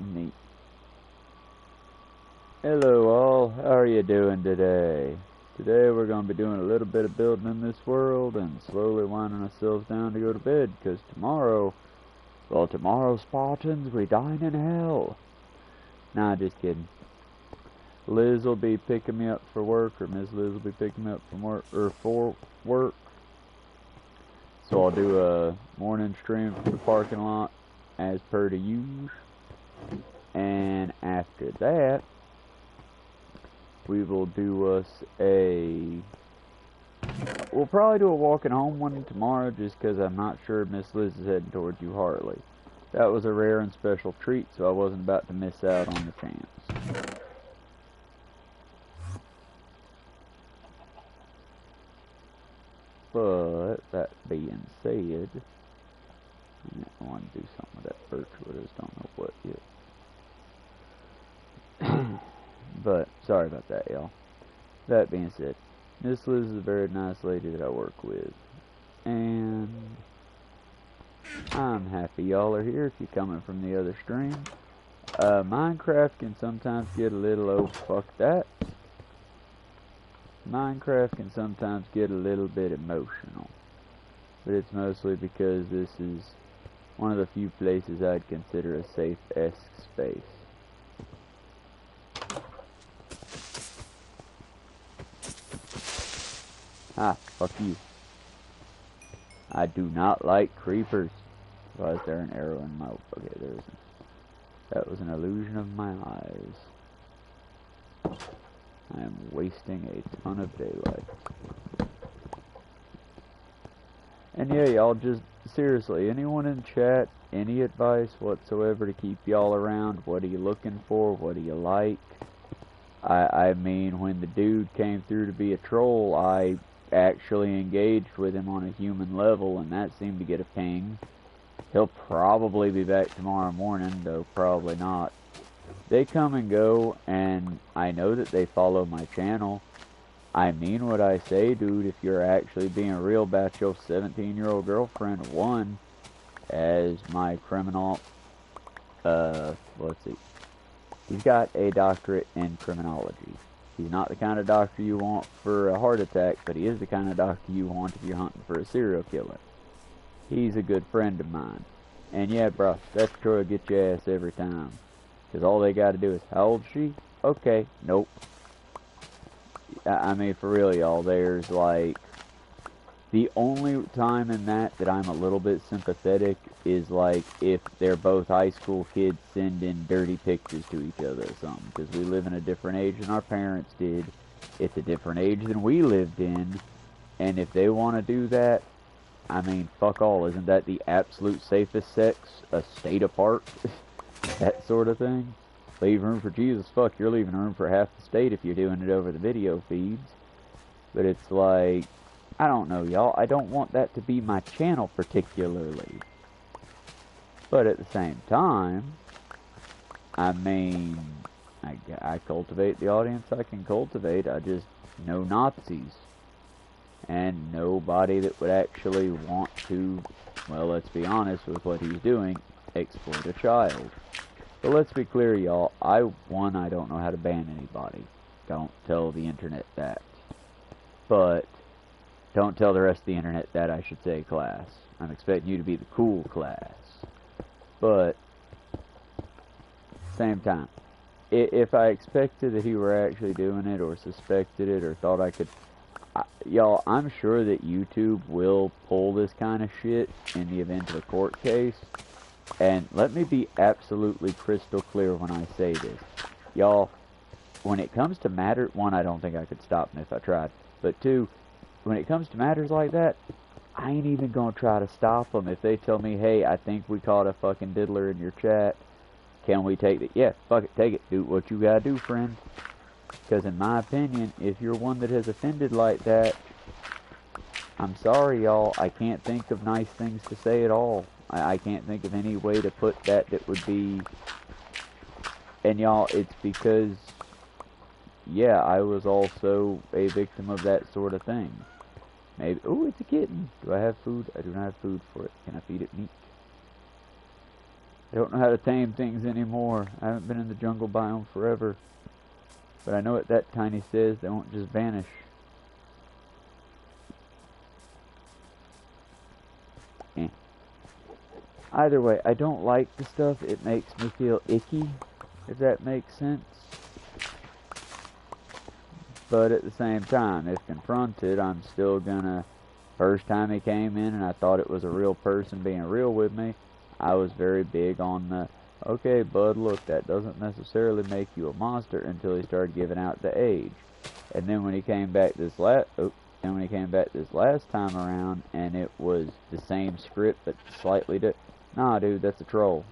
Neat. Hello all, how are you doing today? Today we're going to be doing a little bit of building in this world and slowly winding ourselves down to go to bed, because tomorrow, well, tomorrow, Spartans, we dine in hell. Nah, just kidding. Liz will be picking me up for work, or Miss Liz will be picking me up from work, or for work. So I'll do a morning stream from the parking lot, as per the usual. And after that, we will do us we'll probably do a walking home one tomorrow, just because I'm not sure Miss Liz is heading towards you Hartley. That was a rare and special treat, so I wasn't about to miss out on the chance. But, that being said, I want to do something with that birch wood, I just don't know what yet. But, sorry about that, y'all. That being said, Miss Liz is a very nice lady that I work with. And I'm happy y'all are here if you're coming from the other stream. Minecraft can sometimes get a little, oh fuck that. Minecraft can sometimes get a little bit emotional. But it's mostly because this is one of the few places I'd consider a safe-esque space. Ah, fuck you. I do not like creepers. Why is there an arrow in my... Okay, there isn't. That was an illusion of my eyes. I am wasting a ton of daylight. And yeah, y'all, just seriously, anyone in chat, any advice whatsoever to keep y'all around? What are you looking for? What do you like? I mean, when the dude came through to be a troll, I actually engaged with him on a human level, and that seemed to get a ping. He'll probably be back tomorrow morning, though probably not. They come and go, and I know that they follow my channel. I mean what I say, dude. If you're actually being real about your 17-year-old girlfriend, one, as my criminal, let's see. He's got a doctorate in criminology. He's not the kind of doctor you want for a heart attack, but he is the kind of doctor you want if you're hunting for a serial killer. He's a good friend of mine. And yeah, bro, that Troy will get your ass every time. Because all they got to do is, how old is she? Okay, nope. I mean, for real, y'all, there's like... The only time in that I'm a little bit sympathetic is like if they're both high school kids sending dirty pictures to each other or something. Because we live in a different age than our parents did. It's a different age than we lived in. And if they want to do that, I mean, fuck all. Isn't that the absolute safest sex? A state apart? That sort of thing. Leave room for Jesus. Fuck, you're leaving room for half the state if you're doing it over the video feeds. But it's like... I don't know, y'all. I don't want that to be my channel particularly. But at the same time, I mean, I cultivate the audience I can cultivate. I just know Nazis. And nobody that would actually want to, well, let's be honest with what he's doing, exploit a child. But let's be clear, y'all. I don't know how to ban anybody. Don't tell the internet that. But... don't tell the rest of the internet that, I should say, class. I'm expecting you to be the cool class. But, same time, if I expected that he were actually doing it, or suspected it, or thought I could... y'all, I'm sure that YouTube will pull this kind of shit in the event of a court case. And let me be absolutely crystal clear when I say this. Y'all, when it comes to matter... one, I don't think I could stop him if I tried. But two... when it comes to matters like that, I ain't even gonna try to stop them. If they tell me, hey, I think we caught a fucking diddler in your chat, can we take it? Yeah, fuck it, take it. Do what you gotta do, friend. Because in my opinion, if you're one that has offended like that, I'm sorry, y'all, I can't think of nice things to say at all. I can't think of any way to put that would be... and y'all, it's because... yeah, I was also a victim of that sort of thing. Maybe... ooh, it's a kitten. Do I have food? I do not have food for it. Can I feed it meat? I don't know how to tame things anymore. I haven't been in the jungle biome forever. But I know what that tiny says, they won't just vanish. Eh. Either way, I don't like the stuff. It makes me feel icky, if that makes sense. But at the same time, if confronted, I'm still gonna... First time he came in and I thought it was a real person being real with me, I was very big on the, okay, bud, look, that doesn't necessarily make you a monster, until he started giving out the age. And then when he came back this last time around, and it was the same script but slightly different, nah, dude, that's a troll.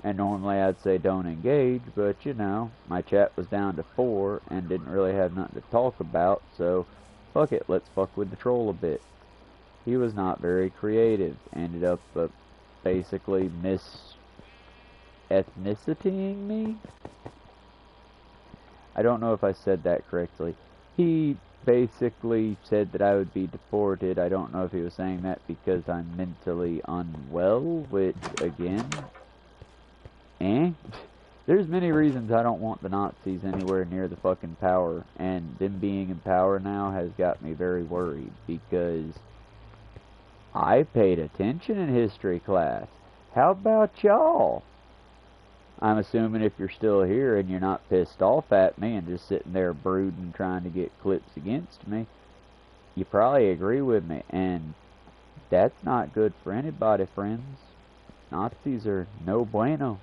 And normally I'd say don't engage, but you know, my chat was down to 4 and didn't really have nothing to talk about, so fuck it, let's fuck with the troll a bit. He was not very creative. Ended up basically ethnicitying me? I don't know if I said that correctly. He basically said that I would be deported. I don't know if he was saying that because I'm mentally unwell, which, again, there's many reasons I don't want the Nazis anywhere near the fucking power, and them being in power now has got me very worried, because I paid attention in history class. How about y'all? I'm assuming if you're still here and you're not pissed off at me and just sitting there brooding trying to get clips against me, you probably agree with me, and that's not good for anybody, friends. Nazis are no bueno.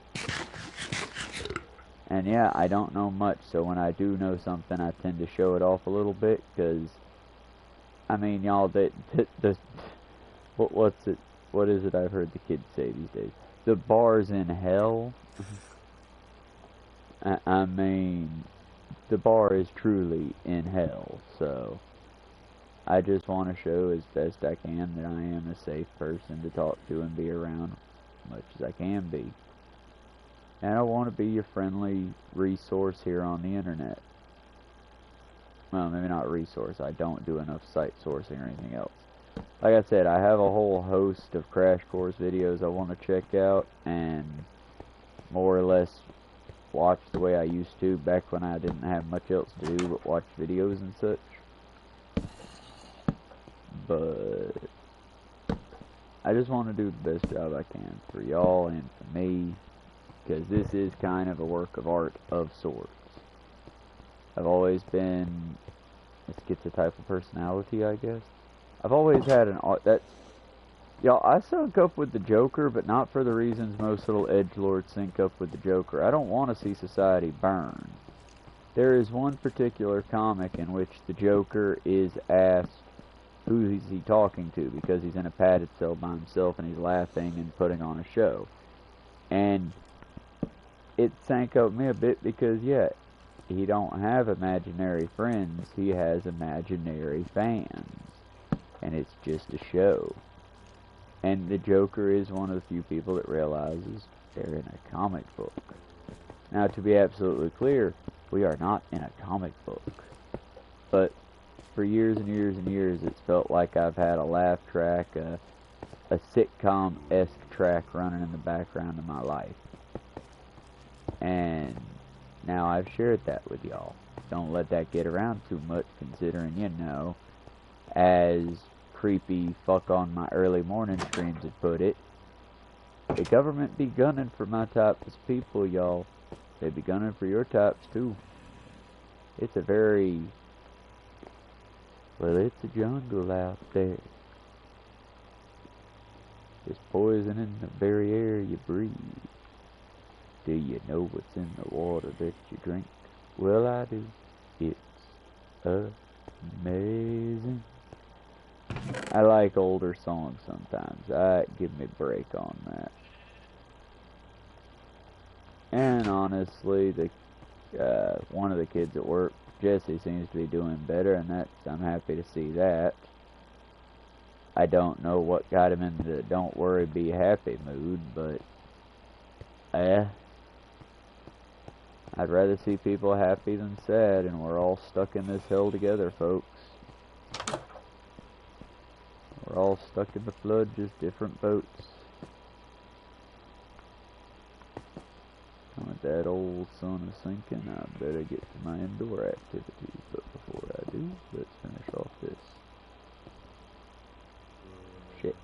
And yeah, I don't know much, so when I do know something, I tend to show it off a little bit, because, I mean, y'all, what is it I've heard the kids say these days? The bar's in hell. I mean, the bar is truly in hell, so I just want to show as best I can that I am a safe person to talk to and be around as much as I can be. And I want to be your friendly resource here on the internet. Well, maybe not resource. I don't do enough site sourcing or anything else. Like I said, I have a whole host of Crash Course videos I want to check out and more or less watch the way I used to back when I didn't have much else to do but watch videos and such. But I just want to do the best job I can for y'all and for me, because this is kind of a work of art of sorts. I've always been a schizotypal personality, I guess. I've always had an art that's... Y'all, I sync up with the Joker, but not for the reasons most little edgelords sync up with the Joker. I don't want to see society burn. There is one particular comic in which the Joker is asked who is he talking to, because he's in a padded cell by himself and he's laughing and putting on a show. And it sank up me a bit because, yeah, he don't have imaginary friends, he has imaginary fans. And it's just a show. And the Joker is one of the few people that realizes they're in a comic book. Now, to be absolutely clear, we are not in a comic book. But for years and years and years, it's felt like I've had a laugh track, a sitcom-esque track running in the background of my life. And now I've shared that with y'all. Don't let that get around too much, considering, you know, as creepy fuck on my early morning streams had put it, the government be gunning for my types of people, y'all. They be gunning for your types too. It's a very... well, it's a jungle out there. There's poison in the very air you breathe. Do you know what's in the water that you drink? Well, I do. It's amazing. I like older songs sometimes. Give me a break on that. And honestly, one of the kids at work, Jesse, seems to be doing better, and I'm happy to see that. I don't know what got him into the don't worry, be happy mood, but I'd rather see people happy than sad, and we're all stuck in this hell together, folks. We're all stuck in the flood, just different boats. with that old sun is sinking, I better get to my indoor activities. But before I do, let's finish off this. Shit.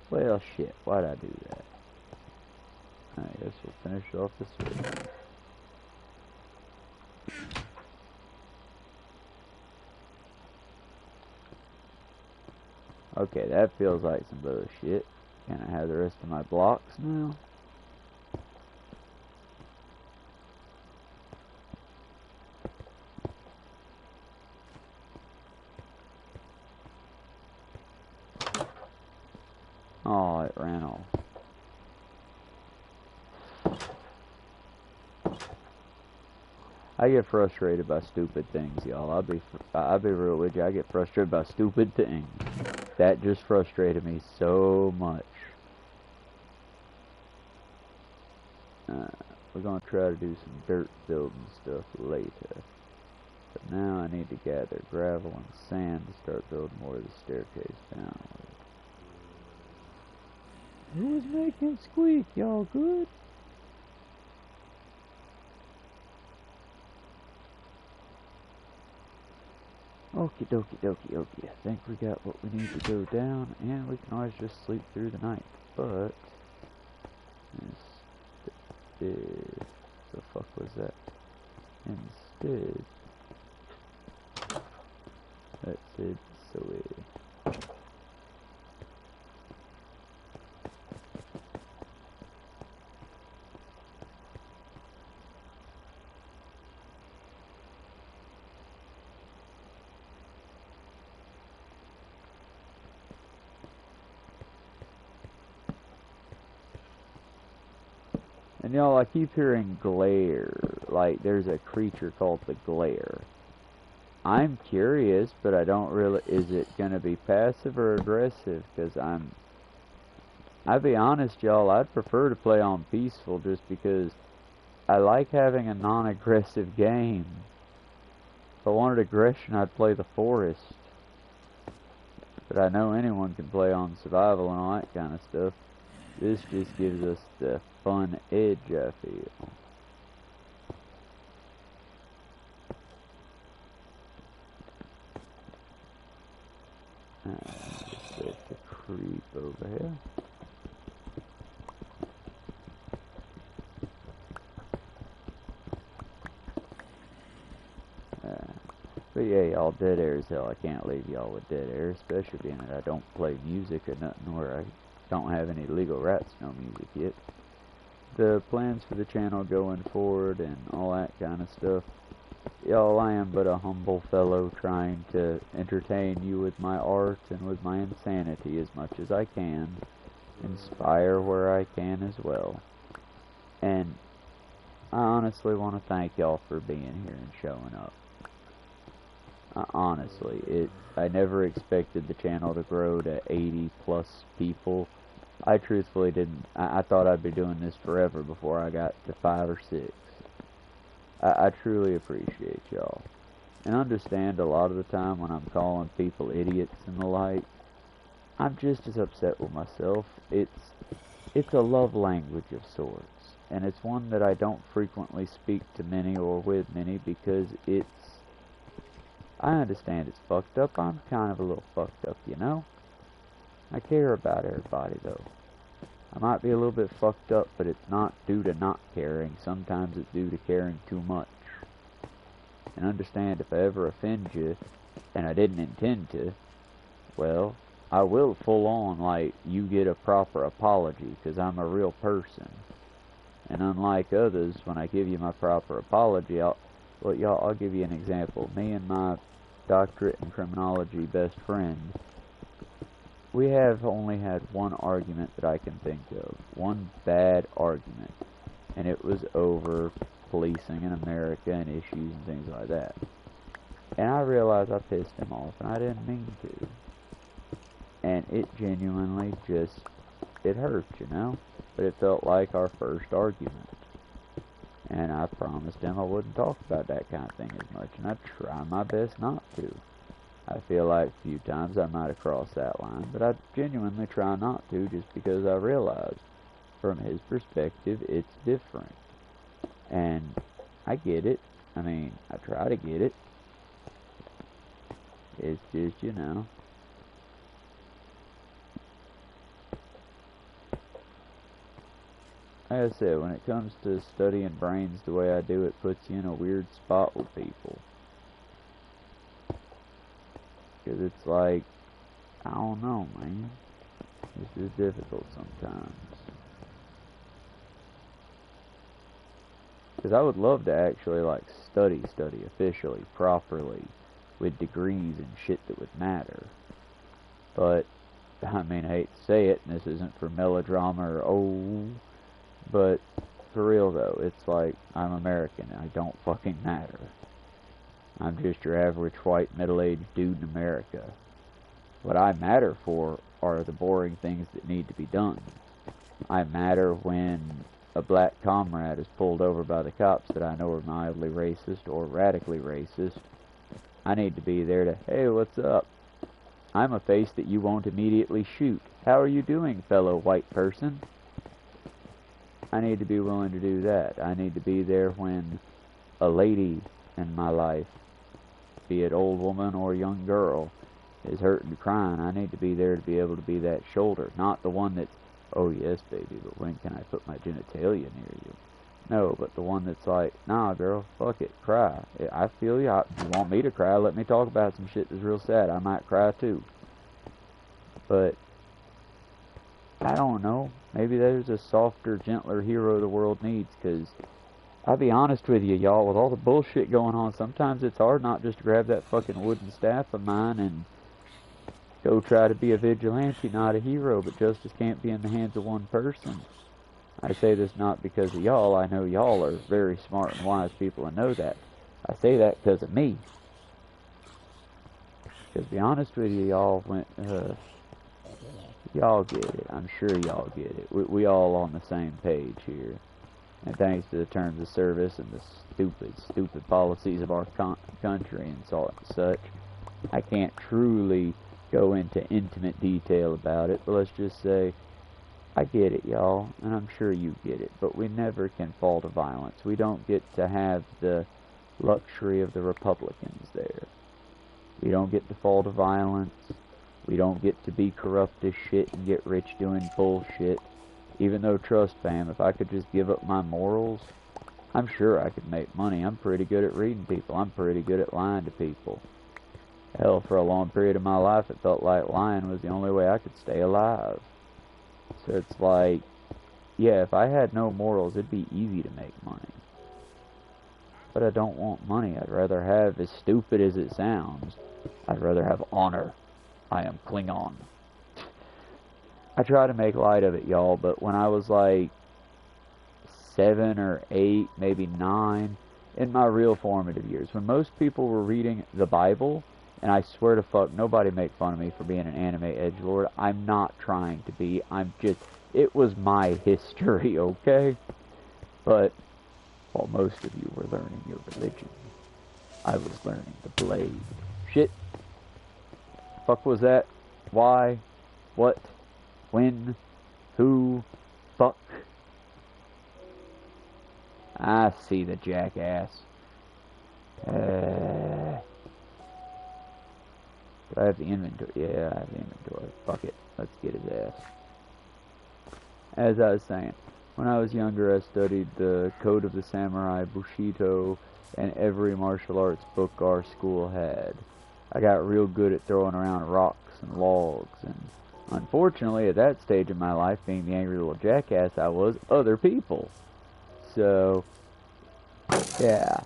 Well, shit, why'd I do that? I guess we'll finish off this way. Okay, that feels like some bullshit. Can I have the rest of my blocks now? Oh, it ran off. I get frustrated by stupid things, y'all. I'll be real with you. I get frustrated by stupid things. That just frustrated me so much. We're gonna try to do some dirt building stuff later. But now I need to gather gravel and sand to start building more of the staircase downward. Who's making squeak? Y'all good? Okie dokie dokie dokie. I think we got what we need to go down, and we can always just sleep through the night. But instead, the fuck was that? Instead, that's it. So and y'all, I keep hearing glare, like there's a creature called the glare. I'm curious, but I don't really, is it gonna be passive or aggressive? Because I'll be honest, y'all, I'd prefer to play on peaceful just because I like having a non-aggressive game. If I wanted aggression, I'd play the forest. But I know anyone can play on survival and all that kind of stuff. This just gives us the fun edge, I feel. Just let the creep over here. But yeah, y'all, dead air as hell. I can't leave y'all with dead air, especially being that I don't play music or nothing, where I don't have any legal rights to no music yet. The plans for the channel going forward and all that kind of stuff. Y'all, I am but a humble fellow trying to entertain you with my art and with my insanity as much as I can. Inspire where I can as well. And I honestly want to thank y'all for being here and showing up. Honestly, I never expected the channel to grow to 80 plus people. I truthfully didn't. I thought I'd be doing this forever before I got to 5 or 6. I truly appreciate y'all. And understand a lot of the time when I'm calling people idiots and the like, I'm just as upset with myself. It's a love language of sorts. And it's one that I don't frequently speak to many or with many because I understand it's fucked up. I'm kind of a little fucked up, you know? I care about everybody, though. I might be a little bit fucked up, but it's not due to not caring. Sometimes it's due to caring too much. And understand, if I ever offend you, and I didn't intend to, well, I will full on, like, you get a proper apology, because I'm a real person. And unlike others, when I give you my proper apology, I'll give you an example. Me and my doctorate in criminology best friend, we have only had one argument that I can think of. One bad argument. And it was over policing in America and issues and things like that. And I realized I pissed him off, and I didn't mean to. And it genuinely just, it hurt, you know? But it felt like our first argument. And I promised him I wouldn't talk about that kind of thing as much, and I try my best not to. I feel like a few times I might have crossed that line, but I genuinely try not to, just because I realize from his perspective, it's different. And I get it. I mean, I try to get it. It's just, you know. Like I said, when it comes to studying brains the way I do, it puts you in a weird spot with people. Because it's like, I don't know, man. It's just difficult sometimes. Because I would love to actually, like, study officially, properly, with degrees and shit that would matter. But, I mean, I hate to say it, and this isn't for melodrama or, but for real though, it's like, I'm American and I don't fucking matter. I'm just your average white middle-aged dude in America. What I matter for are the boring things that need to be done. I matter when a black comrade is pulled over by the cops that I know are mildly racist or radically racist. I need to be there to, hey, what's up? I'm a face that you won't immediately shoot. How are you doing, fellow white person? I need to be willing to do that. I need to be there when a lady in my life, be it old woman or young girl, is hurting and crying. I need to be there to be able to be that shoulder. Not the one that's, oh yes, baby, but when can I put my genitalia near you? No, but the one that's like, nah, girl, fuck it, cry. I feel you. If you want me to cry, let me talk about some shit that's real sad. I might cry too. But I don't know. Maybe there's a softer, gentler hero the world needs, because I'll be honest with you, y'all, with all the bullshit going on, sometimes it's hard not just to grab that fucking wooden staff of mine and go try to be a vigilante, not a hero, but justice can't be in the hands of one person. I say this not because of y'all. I know y'all are very smart and wise people and know that. I say that because of me. Because to be honest with you, y'all, y'all get it. I'm sure y'all get it. We all on the same page here. And thanks to the terms of service and the stupid policies of our country and such, I can't truly go into intimate detail about it. But let's just say, I get it, y'all, and I'm sure you get it. But we never can fall to violence. We don't get to have the luxury of the Republicans there. We don't get to fall to violence. We don't get to be corrupt as shit and get rich doing bullshit. Even though, trust fam, if I could just give up my morals, I'm sure I could make money. I'm pretty good at reading people. I'm pretty good at lying to people. Hell, for a long period of my life, it felt like lying was the only way I could stay alive. So it's like, yeah, if I had no morals, it'd be easy to make money. But I don't want money. I'd rather have, as stupid as it sounds, I'd rather have honor. I am Klingon. I try to make light of it, y'all, but when I was like 7 or 8, maybe 9, in my real formative years, when most people were reading the Bible, and I swear to fuck, nobody make fun of me for being an anime edgelord. I'm not trying to be. I'm just, it was my history, okay? But while most of you were learning your religion, I was learning the blade. Shit. Fuck was that? Why? What? When? Who? Fuck. I see the jackass. Do I have the inventory? Yeah, I have the inventory. Fuck it. Let's get his ass. As I was saying, when I was younger, I studied the Code of the Samurai, Bushido, and every martial arts book our school had. I got real good at throwing around rocks and logs, and unfortunately, at that stage of my life, being the angry little jackass I was, other people. So, yeah.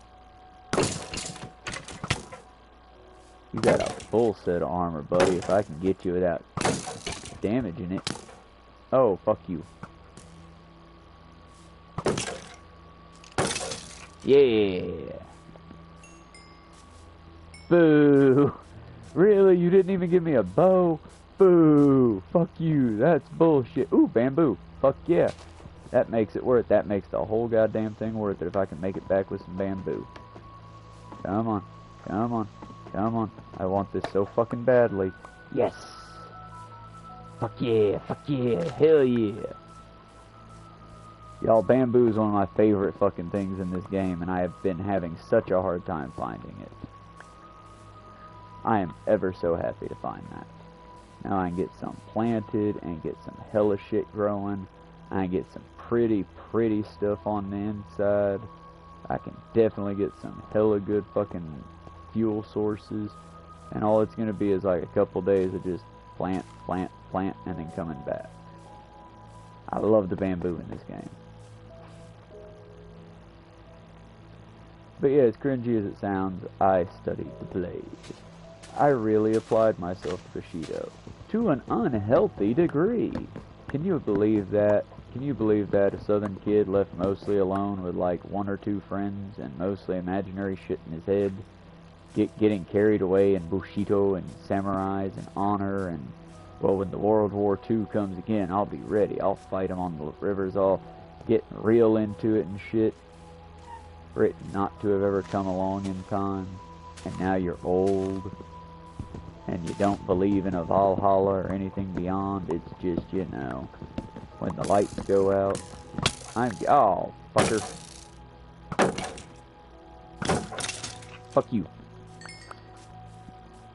You got a full set of armor, buddy, if I can get you without damaging it. Oh, fuck you. Yeah. Boo. Really? You didn't even give me a bow? Boo. Fuck you. That's bullshit. Ooh, bamboo. Fuck yeah. That makes it worth it. That makes the whole goddamn thing worth it if I can make it back with some bamboo. Come on. Come on. Come on. I want this so fucking badly. Yes. Fuck yeah. Fuck yeah. Hell yeah. Y'all, bamboo is one of my favorite fucking things in this game, and I have been having such a hard time finding it. I am ever so happy to find that. Now I can get some planted and get some hella shit growing. I can get some pretty stuff on the inside. I can definitely get some hella good fucking fuel sources. And all it's going to be is like a couple days of just plant, and then coming back. I love the bamboo in this game. But yeah, as cringy as it sounds, I studied the blade. I really applied myself to Bushido. To an unhealthy degree. Can you believe that? Can you believe that a southern kid left mostly alone with like 1 or 2 friends and mostly imaginary shit in his head, getting carried away in Bushido and samurais and honor, and well, when the World War II comes again, I'll be ready. I'll fight them on the rivers, all getting real into it and shit. For it not to have ever come along in time, and now you're old, and you don't believe in a Valhalla or anything beyond. It's just, you know, when the lights go out, oh, fucker. Fuck you.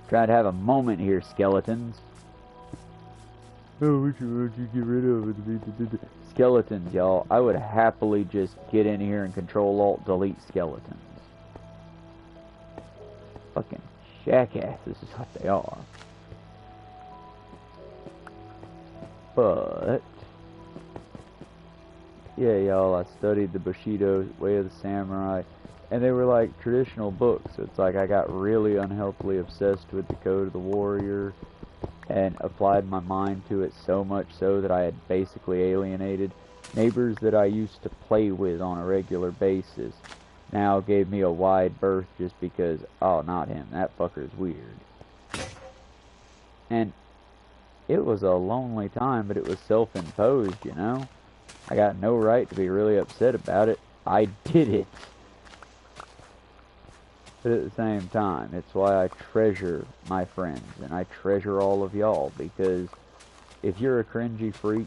Try to have a moment here, skeletons. Oh, which one would you get rid of? Skeletons, y'all. I would happily just get in here and Control-Alt-Delete skeletons. Fucking jackasses is what they are. But yeah, y'all, I studied the Bushido, Way of the Samurai, and they were like traditional books. So it's like I got really unhealthily obsessed with the Code of the Warrior and applied my mind to it so much so that I had basically alienated neighbors that I used to play with on a regular basis. Now gave me a wide berth just because, oh, not him, that fucker's weird. And it was a lonely time, but it was self-imposed, you know? I got no right to be really upset about it. I did it. But at the same time, it's why I treasure my friends, and I treasure all of y'all, because if you're a cringy freak,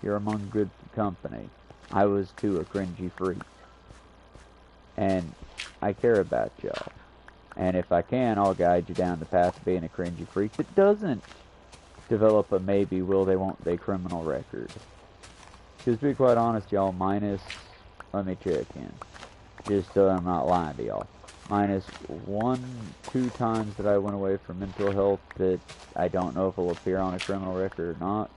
you're among good company. I was too a cringy freak. And I care about y'all. And if I can, I'll guide you down the path of being a cringy freak that doesn't develop a maybe, will they, won't they criminal record. Because to be quite honest, y'all, minus, let me check in, just so I'm not lying to y'all, minus 1-2 times that I went away from mental health that I don't know if it'll appear on a criminal record or not.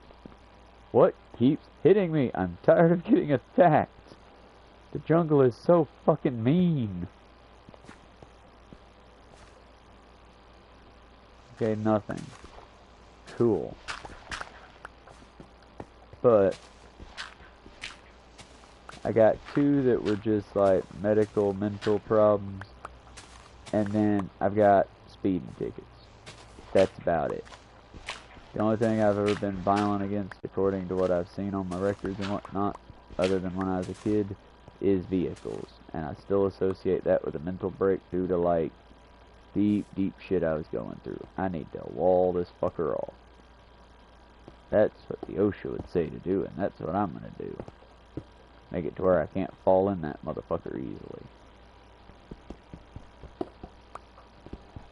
What keeps hitting me? I'm tired of getting attacked. The jungle is so fucking mean. Okay, nothing. Cool. But I got 2 that were just like medical, mental problems. And then I've got speeding tickets. That's about it. The only thing I've ever been violent against, according to what I've seen on my records and whatnot, other than when I was a kid, is vehicles. And I still associate that with a mental break due to, like, deep shit I was going through. I need to wall this fucker off. That's what the OSHA would say to do, and that's what I'm gonna do. Make it to where I can't fall in that motherfucker easily.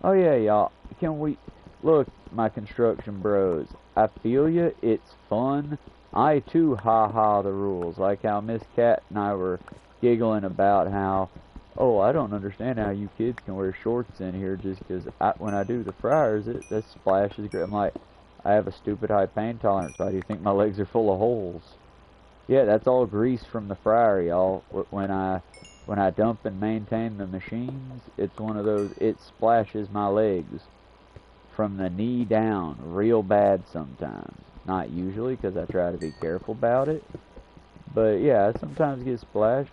Oh yeah, y'all, can we... Look, my construction bros, I feel you, it's fun. I too ha-ha the rules, like how Miss Cat and I were giggling about how, oh, I don't understand how you kids can wear shorts in here just because when I do the fryers, that splashes great. I'm like, I have a stupid high pain tolerance. Why do you think my legs are full of holes? Yeah, that's all grease from the fryer, y'all. When I dump and maintain the machines, it's one of those, it splashes my legs from the knee down real bad sometimes. Not usually, because I try to be careful about it. But yeah, I sometimes get splashed.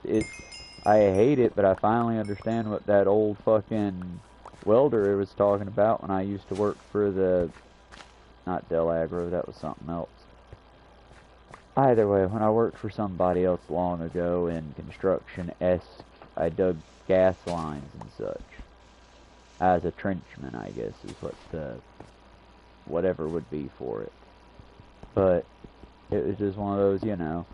I hate it, but I finally understand what that old fucking welder was talking about when I used to work for the, not Del Agro, that was something else. Either way, when I worked for somebody else long ago in construction-esque, I dug gas lines and such. As a trenchman, I guess, is what the, whatever would be for it. But it was just one of those, you know,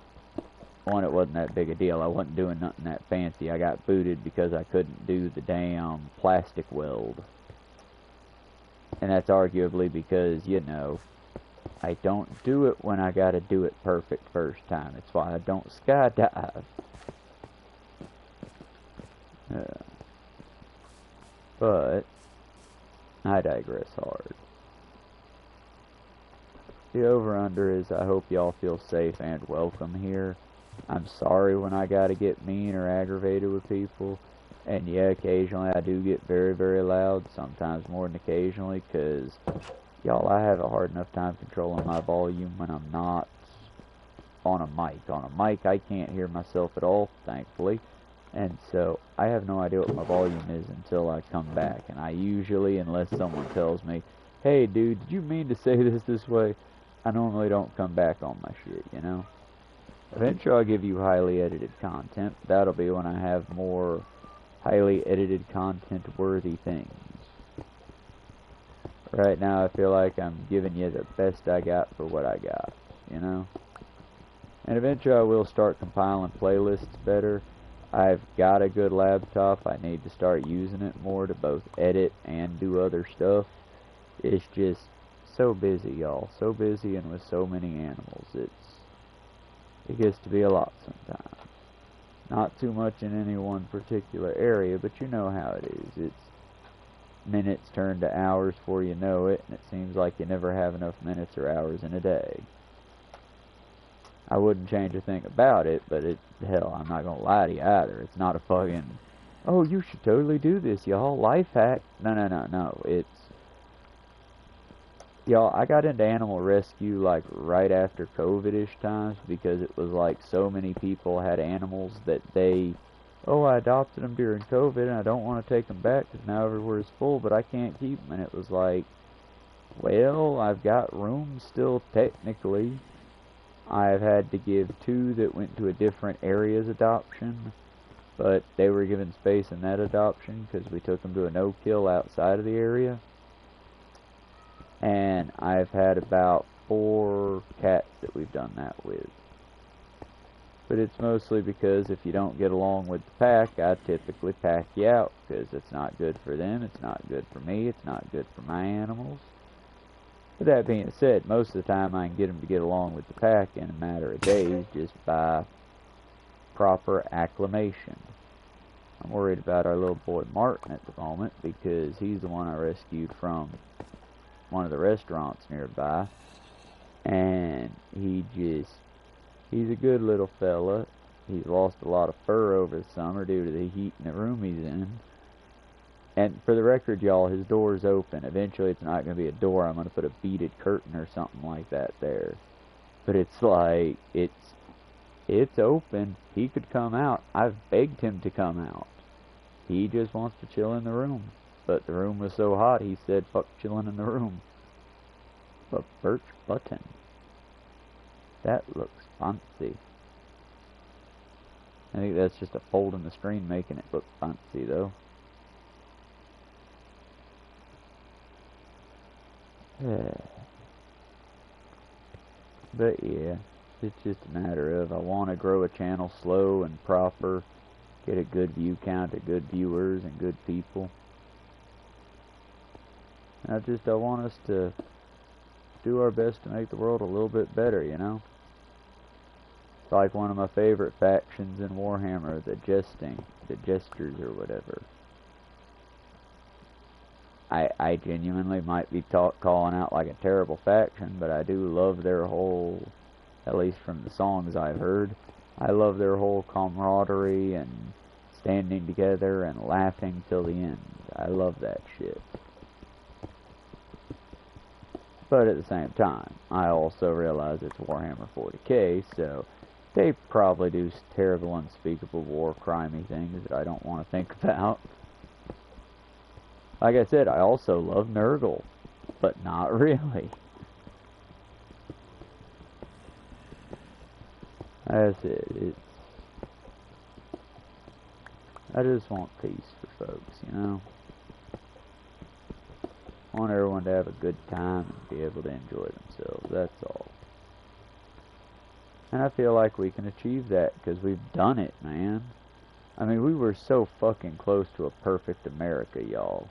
one, it wasn't that big a deal. I wasn't doing nothing that fancy. I got booted because I couldn't do the damn plastic weld. And that's arguably because, you know, I don't do it when I gotta do it perfect first time. It's why I don't skydive. But I digress hard. The over-under is I hope y'all feel safe and welcome here. I'm sorry when I gotta get mean or aggravated with people. And yeah, occasionally I do get very, very loud. Sometimes more than occasionally, because, y'all, I have a hard enough time controlling my volume when I'm not on a mic. On a mic, I can't hear myself at all, thankfully. And so, I have no idea what my volume is until I come back. And I usually, unless someone tells me, hey dude, did you mean to say this way? I normally don't come back on my shit, you know? Eventually I'll give you highly edited content. That'll be when I have more highly edited content worthy things. Right now I feel like I'm giving you the best I got for what I got, you know? And eventually I will start compiling playlists better. I've got a good laptop. I need to start using it more to both edit and do other stuff. It's just so busy, y'all. So busy and with so many animals. It gets to be a lot sometimes. Not too much in any one particular area, but you know how it is. It's minutes turn to hours before you know it, and it seems like you never have enough minutes or hours in a day. I wouldn't change a thing about it, but hell, I'm not gonna lie to you either. It's not a fucking, oh, you should totally do this, y'all, life hack. No. It's, y'all, I got into animal rescue like right after COVID-ish times because it was like so many people had animals that I adopted them during COVID and I don't want to take them back because now everywhere's full, but I can't keep them. And it was like, well, I've got room still technically. I've had to give 2 that went to a different area's adoption, but they were given space in that adoption because we took them to a no-kill outside of the area. And I've had about 4 cats that we've done that with. But it's mostly because if you don't get along with the pack, I typically pack you out, because it's not good for them, it's not good for me, it's not good for my animals. But that being said, most of the time I can get them to get along with the pack in a matter of days just by proper acclimation. I'm worried about our little boy Martin at the moment because he's the one I rescued from one of the restaurants nearby, and he's a good little fella. He's lost a lot of fur over the summer due to the heat in the room he's in. And for the record, y'all, his door's open. Eventually it's not going to be a door. I'm going to put a beaded curtain or something like that there. But it's like, it's open. He could come out. I've begged him to come out. He just wants to chill in the room. But the room was so hot, he said, fuck chilling in the room. But birch button. That looks fancy. I think that's just a fold in the screen making it look fancy, though. But yeah, it's just a matter of I want to grow a channel slow and proper, get a good view count, a good viewers and good people. And I want us to do our best to make the world a little bit better, you know? It's like one of my favorite factions in Warhammer, the Jesters or whatever. I genuinely might be calling out like a terrible faction, but I do love their whole, at least from the songs I've heard, I love their whole camaraderie and standing together and laughing till the end. I love that shit. But at the same time, I also realize it's Warhammer 40k, so they probably do terrible, unspeakable, war crimey things that I don't want to think about. Like I said, I also love Nurgle, but not really. That's it. I just want peace for folks, you know? I want everyone to have a good time and be able to enjoy themselves, that's all. And I feel like we can achieve that because we've done it, man. I mean, we were so fucking close to a perfect America, y'all.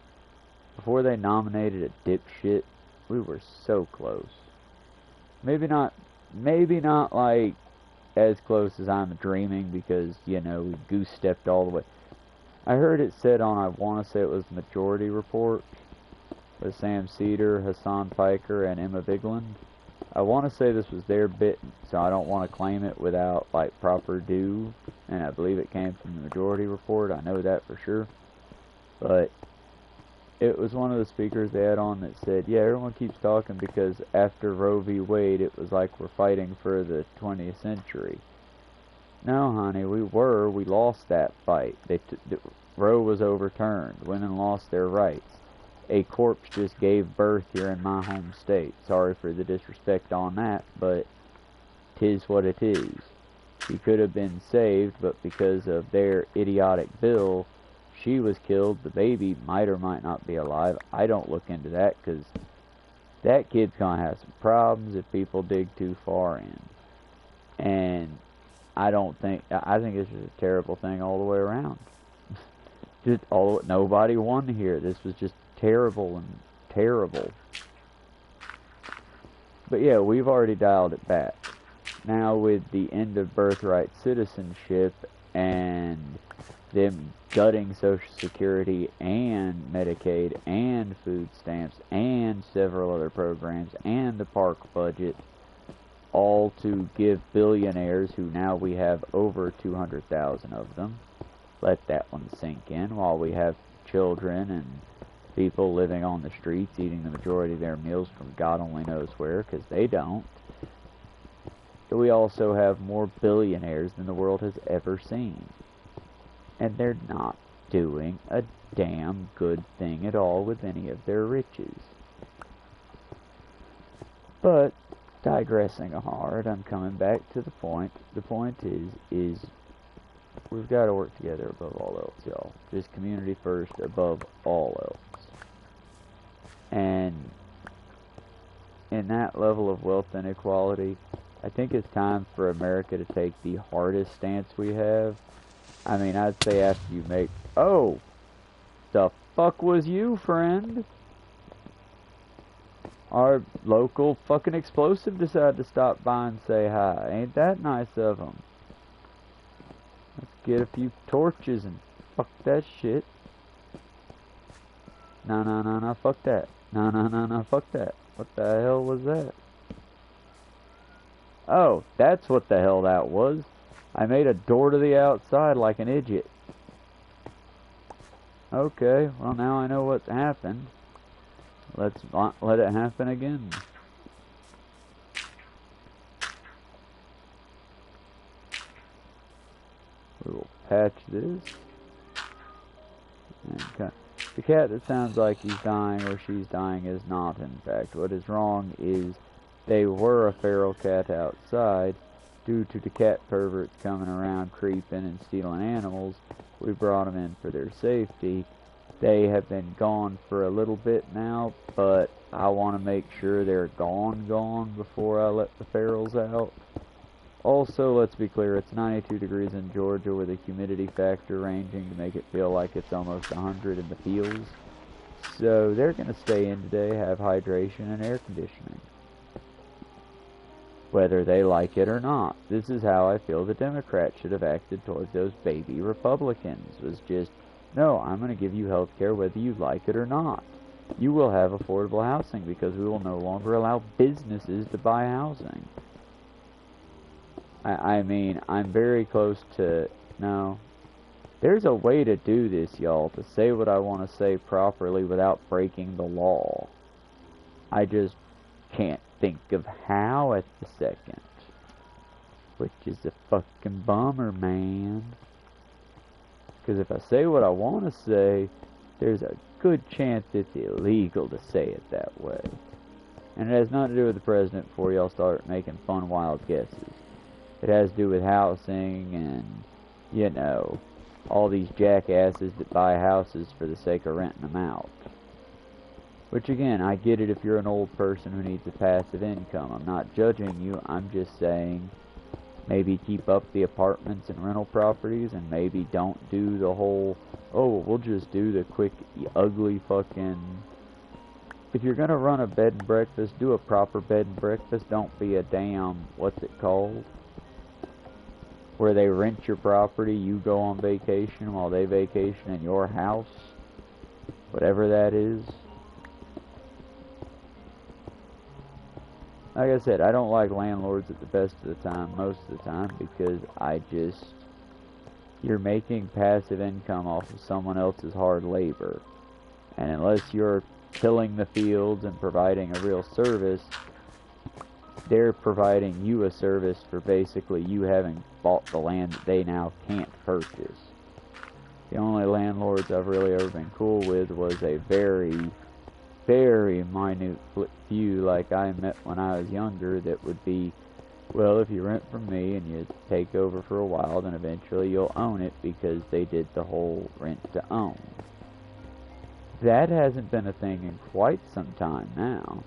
Before they nominated a dipshit, we were so close. Maybe not like as close as I'm dreaming because, you know, we goose-stepped all the way. I heard it said on, I want to say it was the Majority Report, with Sam Cedar, Hassan Piker, and Emma Vigeland. I want to say this was their bit, so I don't want to claim it without, like, proper due, and I believe it came from the Majority Report, I know that for sure. But it was one of the speakers they had on that said, yeah, everyone keeps talking because after Roe v. Wade, it was like we're fighting for the 20th century. No, honey, we lost that fight. Roe was overturned. Women lost their rights. A corpse just gave birth here in my home state. Sorry for the disrespect on that, but 'tis what it is. She could have been saved, but because of their idiotic bill, she was killed. The baby might or might not be alive. I don't look into that, because that kid's going to have some problems if people dig too far in. And I think it's just a terrible thing all the way around. Nobody won here. This was just terrible and terrible. But yeah, we've already dialed it back. Now with the end of birthright citizenship and them gutting Social Security and Medicaid and food stamps and several other programs and the park budget, all to give billionaires, who now we have over 200,000 of them. Let that one sink in, while we have children and people living on the streets eating the majority of their meals from God only knows where, because they don't. We also have more billionaires than the world has ever seen. And they're not doing a damn good thing at all with any of their riches. But digressing hard, I'm coming back to the point. The point is we've got to work together above all else, y'all. Just community first above all else. And in that level of wealth inequality, I think it's time for America to take the hardest stance we have. I mean, I'd say after you make... Oh! The fuck was you, friend? Our local fucking explosive decided to stop by and say hi. Ain't that nice of them? Let's get a few torches and fuck that shit. No, fuck that. No, fuck that. What the hell was that? Oh, that's what the hell that was. I made a door to the outside like an idiot. Okay, well now I know what's happened. Let's not let it happen again. We will patch this. And the cat that sounds like he's dying or she's dying is not, in fact. What is wrong is they were a feral cat outside. Due to the cat perverts coming around creeping and stealing animals, we brought them in for their safety. They have been gone for a little bit now, but I want to make sure they're gone before I let the ferals out. Also, let's be clear, it's 92 degrees in Georgia with a humidity factor ranging to make it feel like it's almost 100 in the fields. So they're going to stay in today, have hydration and air conditioning, whether they like it or not. This is how I feel the Democrats should have acted towards those baby Republicans. Was just, no, I'm going to give you health care whether you like it or not. You will have affordable housing because we will no longer allow businesses to buy housing. I mean, I'm very close to... No. There's a way to do this, y'all, to say what I want to say properly without breaking the law. I just can't think of how at the second. Which is a fucking bummer, man. Because if I say what I want to say, there's a good chance it's illegal to say it that way. And it has nothing to do with the president before y'all start making fun, wild guesses. It has to do with housing and, you know, all these jackasses that buy houses for the sake of renting them out. Which again, I get it if you're an old person who needs a passive income. I'm not judging you, I'm just saying maybe keep up the apartments and rental properties, and maybe don't do the whole, oh, we'll just do the quick, ugly fucking... If you're gonna run a bed and breakfast, do a proper bed and breakfast. Don't be a damn, what's it called? Where they rent your property, you go on vacation while they vacation in your house. Whatever that is. Like I said, I don't like landlords at the best of the time, most of the time, because you're making passive income off of someone else's hard labor. And unless you're tilling the fields and providing a real service, they're providing you a service for basically you having bought the land that they now can't purchase. The only landlords I've really ever been cool with was a very, very minute few like I met when I was younger that would be, well, if you rent from me and you take over for a while, then eventually you'll own it, because they did the whole rent to own. That hasn't been a thing in quite some time now.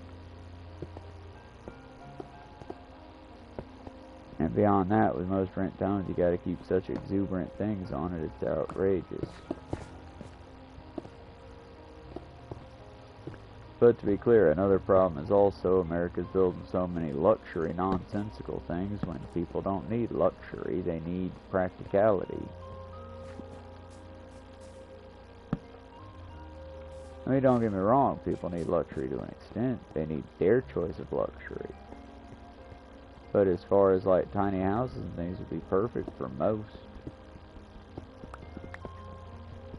And beyond that, with most rent to owns, you gotta keep such exuberant things on it, it's outrageous. But to be clear, another problem is also America's building so many luxury, nonsensical things when people don't need luxury, they need practicality. I mean, don't get me wrong, people need luxury to an extent. They need their choice of luxury. But as far as like tiny houses and things would be perfect for most.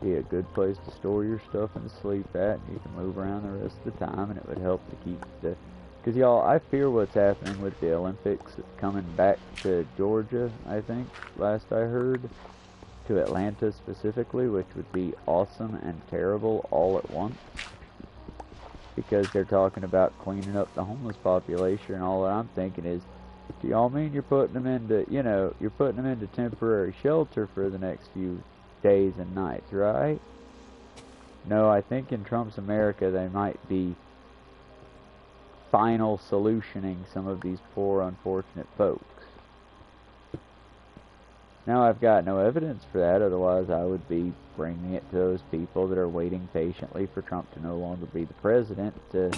Be a good place to store your stuff and to sleep at, and you can move around the rest of the time, and it would help to keep the... Because y'all, I fear what's happening with the Olympics coming back to Georgia, I think, last I heard. To Atlanta specifically, which would be awesome and terrible all at once, because they're talking about cleaning up the homeless population, and all that I'm thinking is, do y'all mean you're putting them into, you know, you're putting them into temporary shelter for the next few days and nights, right? No, I think in Trump's America they might be final solutioning some of these poor, unfortunate folks. Now, I've got no evidence for that, otherwise I would be bringing it to those people that are waiting patiently for Trump to no longer be the president to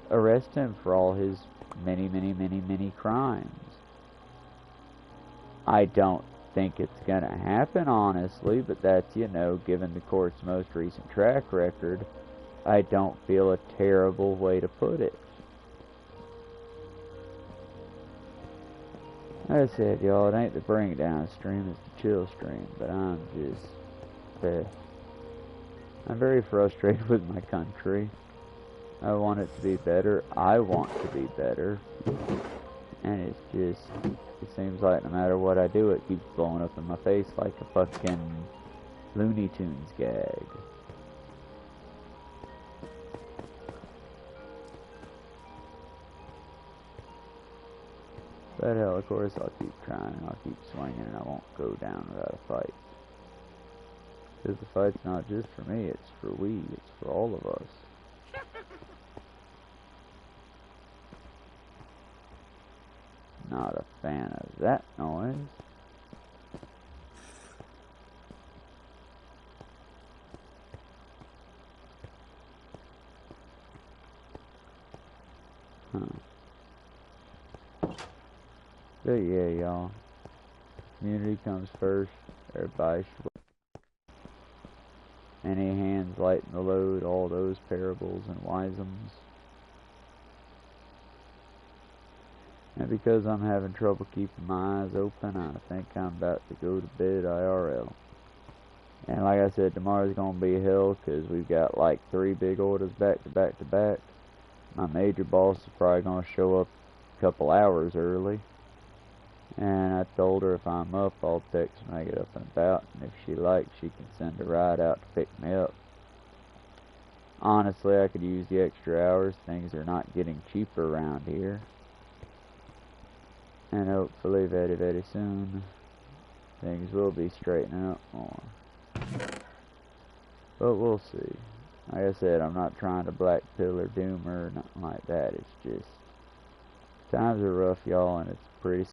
arrest him for all his many, many, many, many crimes. I don't think it's going to happen, honestly, but that's, you know, given the court's most recent track record, I don't feel a terrible way to put it. Like I said, y'all, it ain't the bring it down stream, it's the chill stream, but I'm just, I'm very frustrated with my country. I want it to be better, I want to be better, and it's just, it seems like no matter what I do, it keeps blowing up in my face like a fucking Looney Tunes gag. But hell, of course, I'll keep trying, I'll keep swinging, and I won't go down without a fight. Because the fight's not just for me, it's for we, it's for all of us. Not a fan of that noise. Huh. But yeah, y'all. Community comes first. Everybody should. Any hands lighten the load, all those parables and wisems. And because I'm having trouble keeping my eyes open, I think I'm about to go to bed IRL. And like I said, tomorrow's going to be hell because we've got like 3 big orders back to back to back. My major boss is probably going to show up a couple hours early. And I told her if I'm up, I'll text when I get up and about. And if she likes, she can send a ride out to pick me up. Honestly, I could use the extra hours. Things are not getting cheaper around here. And hopefully very, very soon, things will be straightening up more. But we'll see. Like I said, I'm not trying to black pill or doom or nothing like that. It's just, times are rough, y'all, and it's pretty